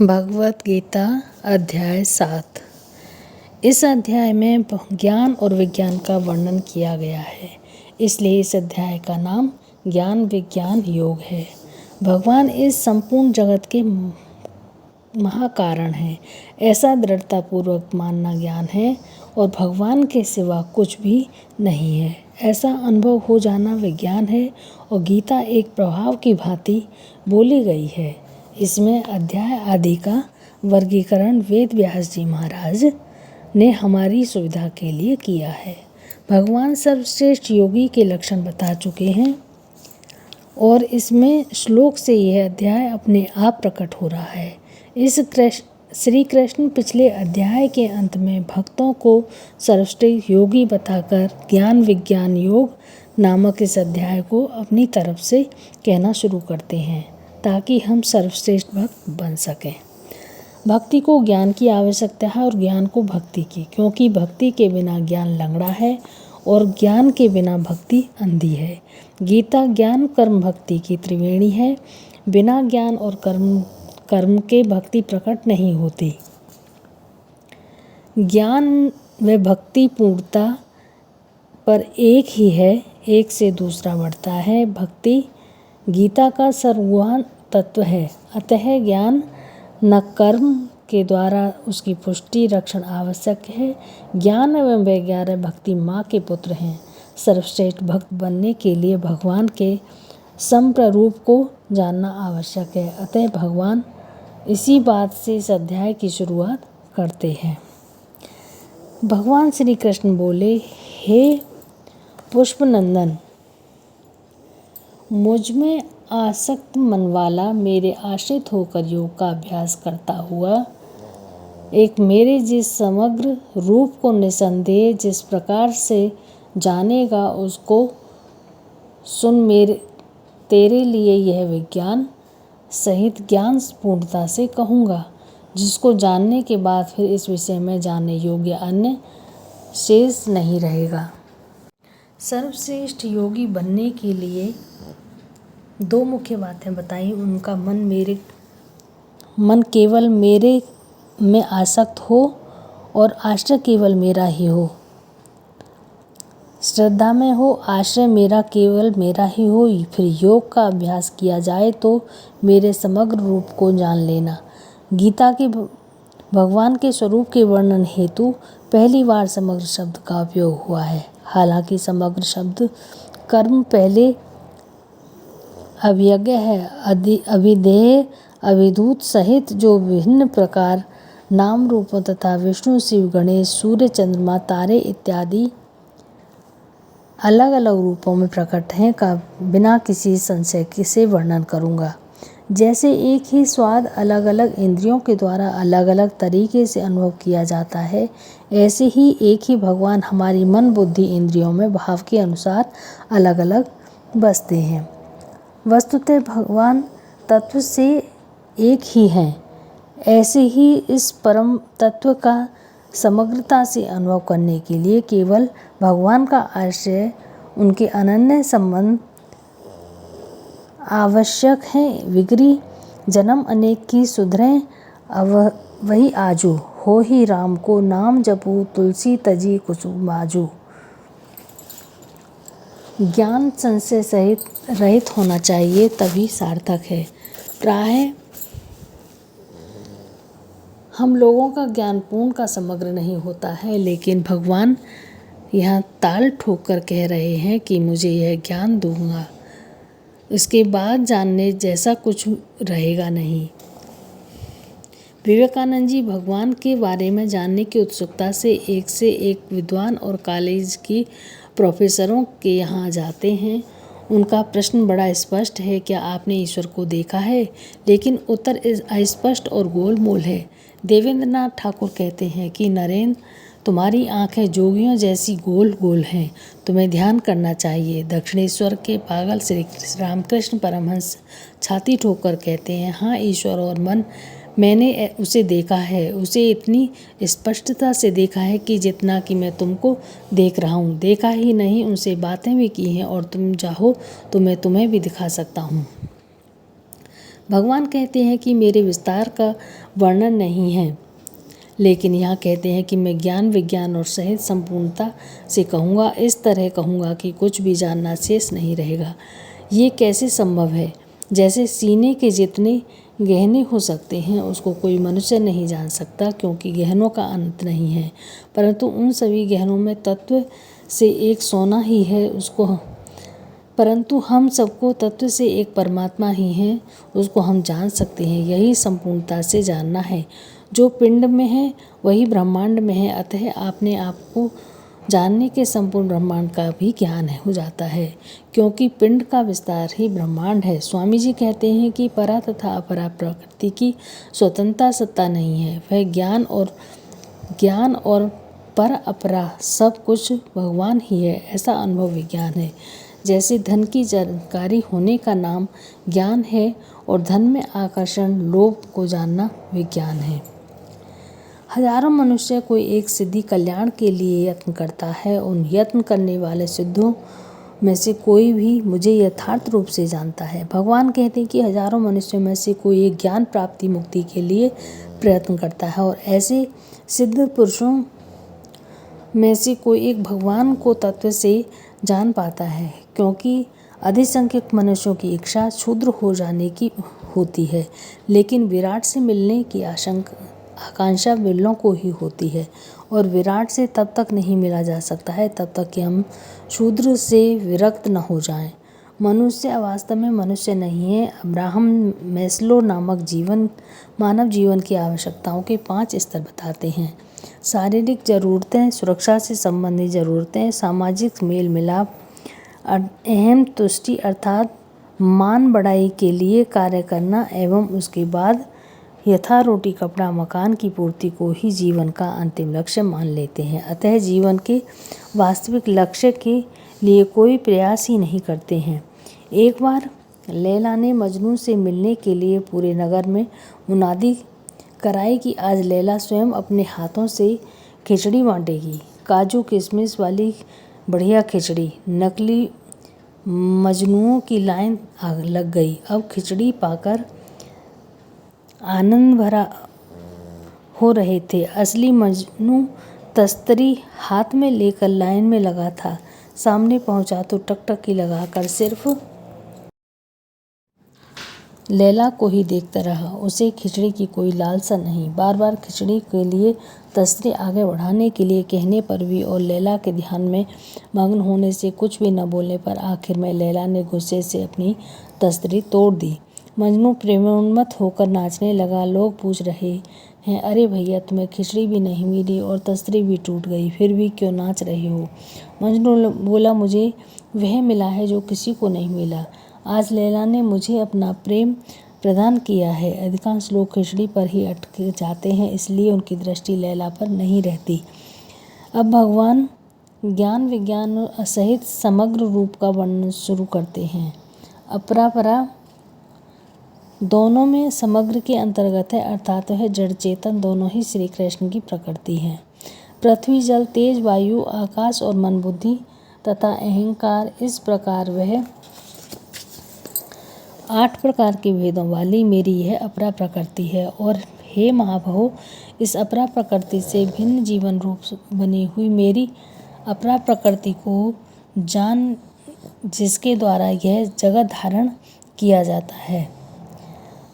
भगवत गीता अध्याय 7। इस अध्याय में ज्ञान और विज्ञान का वर्णन किया गया है, इसलिए इस अध्याय का नाम ज्ञान विज्ञान योग है। भगवान इस संपूर्ण जगत के महाकारण हैं, ऐसा दृढ़तापूर्वक मानना ज्ञान है और भगवान के सिवा कुछ भी नहीं है, ऐसा अनुभव हो जाना विज्ञान है। और गीता एक प्रभाव की भांति बोली गई है। इसमें अध्याय आदि का वर्गीकरण वेद व्यास जी महाराज ने हमारी सुविधा के लिए किया है। भगवान सर्वश्रेष्ठ योगी के लक्षण बता चुके हैं और इसमें श्लोक से यह अध्याय अपने आप प्रकट हो रहा है। इस श्री कृष्ण पिछले अध्याय के अंत में भक्तों को सर्वश्रेष्ठ योगी बताकर ज्ञान विज्ञान योग नामक इस अध्याय को अपनी तरफ से कहना शुरू करते हैं, ताकि हम सर्वश्रेष्ठ भक्त बन सकें। भक्ति को ज्ञान की आवश्यकता है और ज्ञान को भक्ति की, क्योंकि भक्ति के बिना ज्ञान लंगड़ा है और ज्ञान के बिना भक्ति अंधी है। गीता ज्ञान कर्म भक्ति की त्रिवेणी है। बिना ज्ञान और कर्म के भक्ति प्रकट नहीं होती। ज्ञान व भक्ति पूर्णता पर एक ही है, एक से दूसरा बढ़ता है। भक्ति गीता का सर्वगुण तत्व है, अतः ज्ञान न कर्म के द्वारा उसकी पुष्टि रक्षण आवश्यक है। ज्ञान एवं वैज्ञान भक्ति माँ के पुत्र हैं। सर्वश्रेष्ठ भक्त बनने के लिए भगवान के संप्ररूप को जानना आवश्यक है। अतः भगवान इसी बात से इस अध्याय की शुरुआत करते हैं। भगवान श्री कृष्ण बोले, हे पुष्पनंदन, मुझ में आसक्त मन वाला मेरे आश्रित होकर योग का अभ्यास करता हुआ एक मेरे जिस समग्र रूप को निसंदेह जिस प्रकार से जानेगा, उसको सुन। तेरे लिए यह विज्ञान सहित ज्ञान पूर्णता से कहूँगा, जिसको जानने के बाद फिर इस विषय में जानने योग्य अन्य शेष नहीं रहेगा। सर्वश्रेष्ठ योगी बनने के लिए दो मुख्य बातें बताई। उनका मन केवल मेरे में आसक्त हो और आश्रय केवल मेरा ही हो। श्रद्धा में हो, आश्रय मेरा केवल मेरा ही हो। फिर योग का अभ्यास किया जाए तो मेरे समग्र रूप को जान लेना। गीता के भगवान के स्वरूप के वर्णन हेतु पहली बार समग्र शब्द का उपयोग हुआ है। हालांकि समग्र शब्द कर्म पहले अभिज्ञ है। अभिधेय अभिधूत सहित जो विभिन्न प्रकार नाम रूपों तथा विष्णु शिव गणेश सूर्य चंद्रमा तारे इत्यादि अलग अलग रूपों में प्रकट हैं का बिना किसी संशय से वर्णन करूँगा। जैसे एक ही स्वाद अलग अलग इंद्रियों के द्वारा अलग अलग तरीके से अनुभव किया जाता है, ऐसे ही एक ही भगवान हमारी मन बुद्धि इंद्रियों में भाव के अनुसार अलग अलग बसते हैं। वस्तुतः भगवान तत्व से एक ही हैं। ऐसे ही इस परम तत्व का समग्रता से अनुभव करने के लिए केवल भगवान का आश्रय, उनके अनन्य संबंध आवश्यक है। विगरी जन्म अनेक की सुधरें, अब वही आजू हो ही राम को नाम जपू, तुलसी तजी कुसुम बाजू। ज्ञान संशय सहित रहित होना चाहिए, तभी सार्थक है। प्रायः हम लोगों का ज्ञान पूर्ण का समग्र नहीं होता है, लेकिन भगवान यहाँ ताल ठोक कर कह रहे हैं कि मुझे यह ज्ञान दूंगा, इसके बाद जानने जैसा कुछ रहेगा नहीं। विवेकानंद जी भगवान के बारे में जानने की उत्सुकता से एक विद्वान और कॉलेज की प्रोफेसरों के यहाँ जाते हैं। उनका प्रश्न बड़ा स्पष्ट है, क्या आपने ईश्वर को देखा है? लेकिन उत्तर अस्पष्ट और गोलमोल है। देवेंद्रनाथ ठाकुर कहते हैं कि नरेंद्र, तुम्हारी आंखें जोगियों जैसी गोल गोल हैं, तुम्हें ध्यान करना चाहिए। दक्षिणेश्वर के पागल श्री रामकृष्ण परमहंस छाती ठोककर कहते हैं, हाँ ईश्वर और मन, मैंने उसे देखा है, उसे इतनी स्पष्टता से देखा है कि जितना कि मैं तुमको देख रहा हूँ। देखा ही नहीं, उनसे बातें भी की हैं और तुम चाहो तो मैं तुम्हें भी दिखा सकता हूँ। भगवान कहते हैं कि मेरे विस्तार का वर्णन नहीं है, लेकिन यहाँ कहते हैं कि मैं ज्ञान विज्ञान और सहित संपूर्णता से कहूँगा, इस तरह कहूँगा कि कुछ भी जानना शेष नहीं रहेगा। ये कैसे संभव है? जैसे सीने के जितने गहने हो सकते हैं उसको कोई मनुष्य नहीं जान सकता, क्योंकि गहनों का अंत नहीं है, परंतु उन सभी गहनों में तत्व से एक सोना ही है, परंतु हम सबको तत्व से एक परमात्मा ही है, उसको हम जान सकते हैं। यही संपूर्णता से जानना है। जो पिंड में है वही ब्रह्मांड में है, अतः अपने आप को जानने के संपूर्ण ब्रह्मांड का भी ज्ञान हो जाता है, क्योंकि पिंड का विस्तार ही ब्रह्मांड है। स्वामी जी कहते हैं कि परा तथा अपरा प्रकृति की स्वतंत्रता सत्ता नहीं है, वह ज्ञान और पर अपरा सब कुछ भगवान ही है, ऐसा अनुभव विज्ञान है। जैसे धन की जानकारी होने का नाम ज्ञान है और धन में आकर्षण लोभ को जानना विज्ञान है। हजारों मनुष्य कोई एक सिद्धि कल्याण के लिए यत्न करता है। उन यत्न करने वाले सिद्धों में से कोई भी मुझे यथार्थ रूप से जानता है। भगवान कहते हैं कि हजारों मनुष्यों में से कोई एक ज्ञान प्राप्ति मुक्ति के लिए प्रयत्न करता है, और ऐसे सिद्ध पुरुषों में से कोई एक भगवान को तत्व से जान पाता है, क्योंकि अधिसंख्यक मनुष्यों की इच्छा क्षुद्र हो जाने की होती है, लेकिन विराट से मिलने की आकांक्षा बिरलों को ही होती है, और विराट से तब तक नहीं मिला जा सकता है तब तक कि हम शूद्र से विरक्त न हो जाएं। मनुष्य वास्तव में मनुष्य नहीं है। अब्राहम मैस्लो नामक मानव जीवन की आवश्यकताओं के 5 स्तर बताते हैं। शारीरिक जरूरतें, सुरक्षा से संबंधित जरूरतें, सामाजिक मेल मिलाप, अहम तुष्टि अर्थात मान बढ़ाई के लिए कार्य करना, एवं उसके बाद यथा रोटी कपड़ा मकान की पूर्ति को ही जीवन का अंतिम लक्ष्य मान लेते हैं। अतः जीवन के वास्तविक लक्ष्य के लिए कोई प्रयास ही नहीं करते हैं। एक बार लैला ने मजनू से मिलने के लिए पूरे नगर में मुनादी कराई कि आज लैला स्वयं अपने हाथों से खिचड़ी बांटेगी। काजू किशमिश वाली बढ़िया खिचड़ी। नकली मजनुओं की लाइन लग गई। अब खिचड़ी पाकर आनंद भरा हो रहे थे। असली मजनू तस्तरी हाथ में लेकर लाइन में लगा था। सामने पहुंचा तो टकटकी लगाकर सिर्फ लैला को ही देखता रहा। उसे खिचड़ी की कोई लालसा नहीं। बार बार खिचड़ी के लिए तस्तरी आगे बढ़ाने के लिए कहने पर भी और लैला के ध्यान में मग्न होने से, कुछ भी न बोलने पर आखिर में लैला ने गुस्से से अपनी तस्तरी तोड़ दी। मजनू प्रेमोन्मत्त होकर नाचने लगा। लोग पूछ रहे हैं, अरे भैया, तुम्हें खिचड़ी भी नहीं मिली और तस्तरी भी टूट गई, फिर भी क्यों नाच रहे हो? मजनू बोला, मुझे वह मिला है जो किसी को नहीं मिला। आज लैला ने मुझे अपना प्रेम प्रदान किया है। अधिकांश लोग खिचड़ी पर ही अटक जाते हैं, इसलिए उनकी दृष्टि लैला पर नहीं रहती। अब भगवान ज्ञान विज्ञान सहित समग्र रूप का वर्णन शुरू करते हैं। अपरा परा दोनों में समग्र के अंतर्गत है, अर्थात वह जड़ चेतन दोनों ही श्री कृष्ण की प्रकृति है। पृथ्वी जल तेज वायु आकाश और मन बुद्धि तथा अहंकार, इस प्रकार वह 8 प्रकार के भेदों वाली मेरी यह अपरा प्रकृति है। और हे महाबाहो, इस अपरा प्रकृति से भिन्न जीवन रूप बनी हुई मेरी अपरा प्रकृति को जान, जिसके द्वारा यह जगत धारण किया जाता है।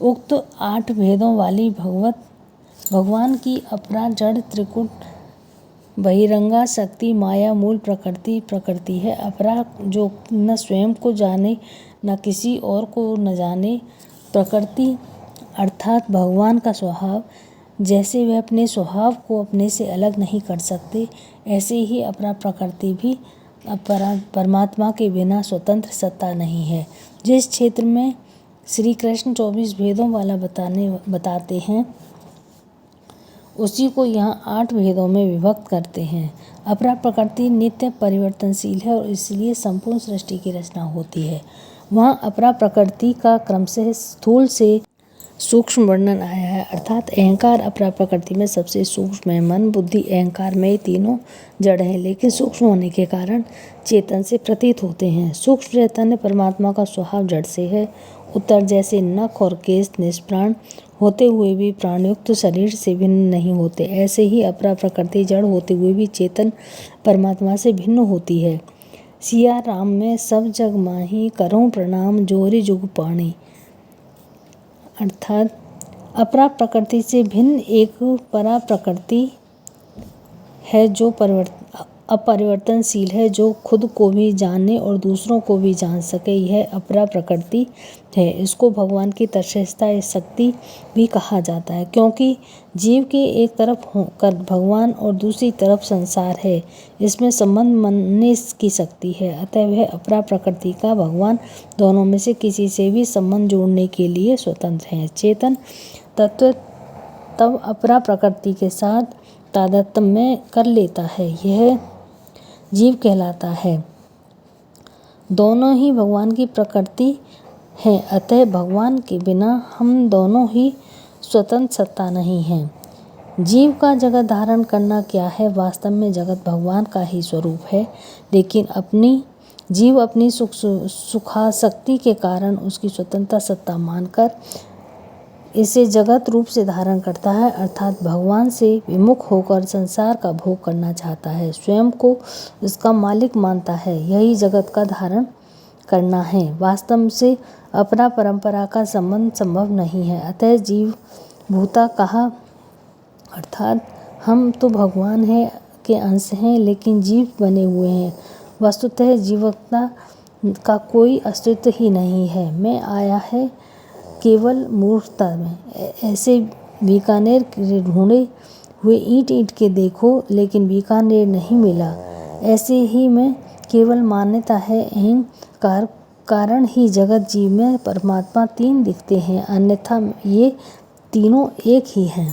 उक्त 8 भेदों वाली भगवान की अपरा जड़ त्रिकुट बहिरंगा शक्ति माया मूल प्रकृति है। अपरा जो न स्वयं को जाने न किसी और को न जाने प्रकृति अर्थात भगवान का स्वभाव। जैसे वह अपने स्वभाव को अपने से अलग नहीं कर सकते, ऐसे ही अपरा प्रकृति भी परमात्मा के बिना स्वतंत्र सत्ता नहीं है। जिस क्षेत्र में श्री कृष्ण 24 भेदों वाला बताते हैं, उसी को यहाँ 8 भेदों में विभक्त करते हैं। अपरा प्रकृति नित्य परिवर्तनशील है और इसलिए संपूर्ण सृष्टि की रचना होती है। वहाँ अपरा प्रकृति का क्रमशः स्थूल से सूक्ष्म वर्णन आया है, अर्थात अहंकार अपरा प्रकृति में सबसे सूक्ष्म है। मन बुद्धि अहंकार में तीनों जड़ हैं, लेकिन सूक्ष्म होने के कारण चेतन से प्रतीत होते हैं। सूक्ष्म चैतन्य परमात्मा का स्वभाव जड़ से है उत्तर जैसे नख और केश निष्प्राण होते हुए भी प्राणयुक्त शरीर से भिन्न नहीं होते, ऐसे ही अपरा प्रकृति जड़ होते हुए भी चेतन परमात्मा से भिन्न होती है। सिया राम में सब जग माही, करूं प्रणाम जोहरी जुग पाणी। अर्थात अपरा प्रकृति से भिन्न एक परा प्रकृति है जो अपरिवर्तनशील है, जो खुद को भी जाने और दूसरों को भी जान सके, यह अपरा प्रकृति है। इसको भगवान की तटस्थता शक्ति भी कहा जाता है, क्योंकि जीव के एक तरफ होकर भगवान और दूसरी तरफ संसार है, इसमें संबंध मानने की शक्ति है। अतः वह अपरा प्रकृति का भगवान दोनों में से किसी से भी संबंध जोड़ने के लिए स्वतंत्र है। चेतन तत्व तब अपरा प्रकृति के साथ तादात्म्य कर लेता है, यह जीव कहलाता है। दोनों ही भगवान की प्रकृति है, अतः भगवान के बिना हम दोनों ही स्वतंत्र सत्ता नहीं है। जीव का जगत धारण करना क्या है? वास्तव में जगत भगवान का ही स्वरूप है, लेकिन जीव अपनी सुखासक्ति के कारण उसकी स्वतंत्रता सत्ता मानकर इसे जगत रूप से धारण करता है, अर्थात भगवान से विमुख होकर संसार का भोग करना चाहता है, स्वयं को इसका मालिक मानता है। यही जगत का धारण करना है। वास्तव से अपरा परंपरा का संबंध संभव नहीं है। अतः जीव भूता कहा, अर्थात हम तो भगवान के अंश हैं, लेकिन जीव बने हुए हैं। वस्तुतः जीवत्ता का कोई अस्तित्व ही नहीं है। मैं आया है केवल मूर्खता में। ऐसे बीकानेर ढूंढे हुए ईंट के देखो, लेकिन बीकानेर नहीं मिला। ऐसे ही में केवल मान्यता है अहंकार कारण ही जगत जीव में परमात्मा तीन दिखते हैं, अन्यथा ये तीनों एक ही हैं।